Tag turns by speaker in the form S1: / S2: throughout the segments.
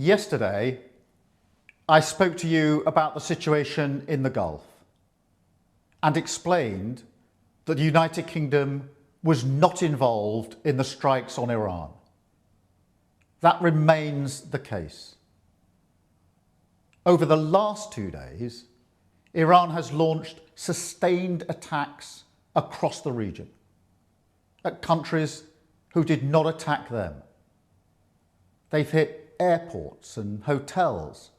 S1: Yesterday, I spoke to you about the situation in the Gulf and explained that the United Kingdom was not involved in the strikes on Iran. That remains the case. Over the last 2 days, Iran has launched sustained attacks across the region at countries who did not attack them. They've hit airports and hotels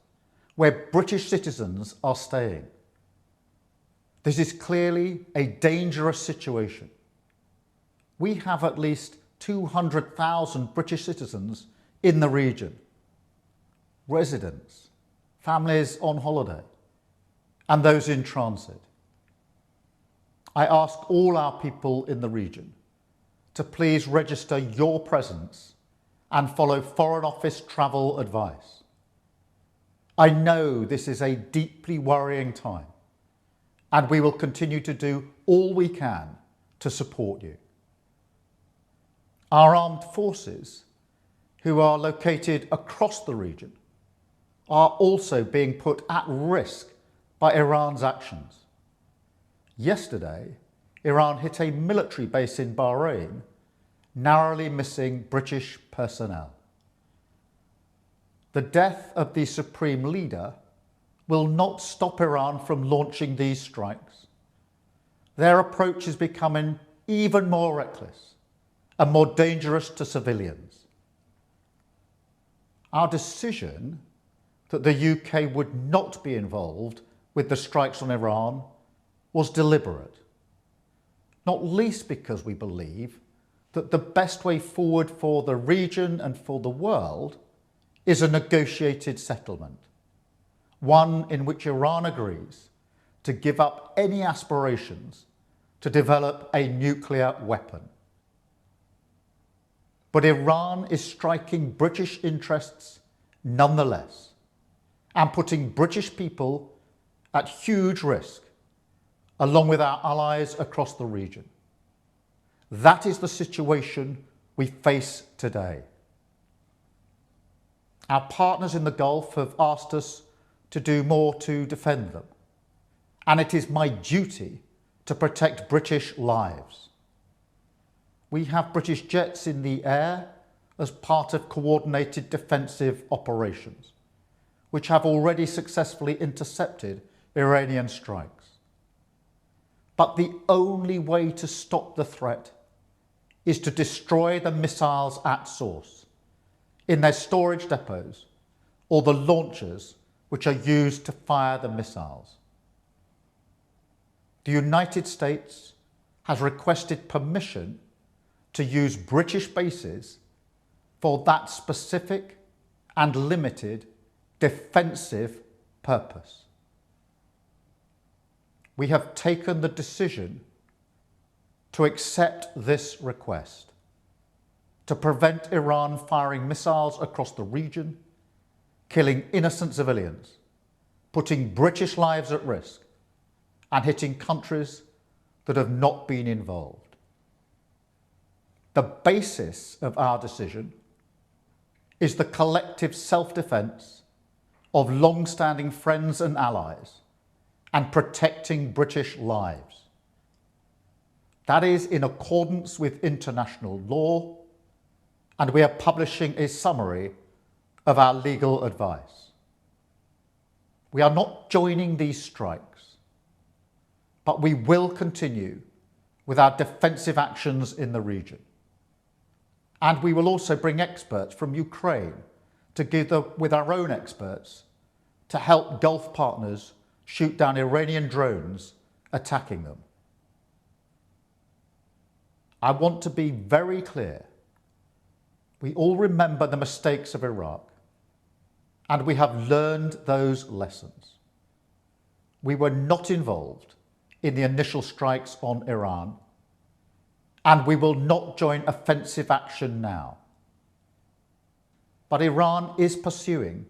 S1: where British citizens are staying. This is clearly a dangerous situation. We have at least 200,000 British citizens in the region, residents, families on holiday, and those in transit. I ask all our people in the region to please register your presence and follow Foreign Office travel advice. I know this is a deeply worrying time, and we will continue to do all we can to support you. Our armed forces, who are located across the region, are also being put at risk by Iran's actions. Yesterday, Iran hit a military base in Bahrain, narrowly missing British personnel. The death of the supreme leader will not stop Iran from launching these strikes. Their approach is becoming even more reckless and more dangerous to civilians. Our decision that the UK would not be involved with the strikes on Iran was deliberate, not least because we believe that the best way forward for the region and for the world is a negotiated settlement, one in which Iran agrees to give up any aspirations to develop a nuclear weapon. But Iran is striking British interests nonetheless and putting British people at huge risk, along with our allies across the region. That is the situation we face today. Our partners in the Gulf have asked us to do more to defend them, and it is my duty to protect British lives. We have British jets in the air as part of coordinated defensive operations, which have already successfully intercepted Iranian strikes. But the only way to stop the threat is to destroy the missiles at source, in their storage depots, or the launchers which are used to fire the missiles. The United States has requested permission to use British bases for that specific and limited defensive purpose. We have taken the decision to accept this request, to prevent Iran firing missiles across the region, killing innocent civilians, putting British lives at risk, and hitting countries that have not been involved. The basis of our decision is the collective self-defence of long-standing friends and allies and protecting British lives. That is in accordance with international law, and we are publishing a summary of our legal advice. We are not joining these strikes, but we will continue with our defensive actions in the region. And we will also bring experts from Ukraine together with our own experts to help Gulf partners shoot down Iranian drones attacking them. I want to be very clear. We all remember the mistakes of Iraq, and we have learned those lessons. We were not involved in the initial strikes on Iran, and we will not join offensive action now. But Iran is pursuing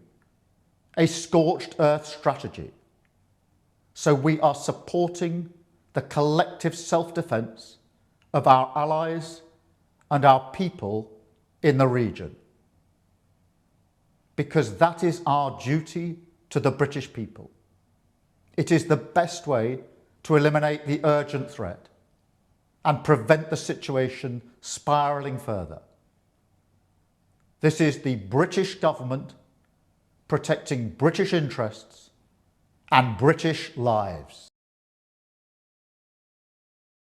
S1: a scorched earth strategy, so we are supporting the collective self-defense of our allies and our people in the region. because that is our duty to the British people. It is the best way to eliminate the urgent threat and prevent the situation spiralling further. This is the British government protecting British interests and British lives.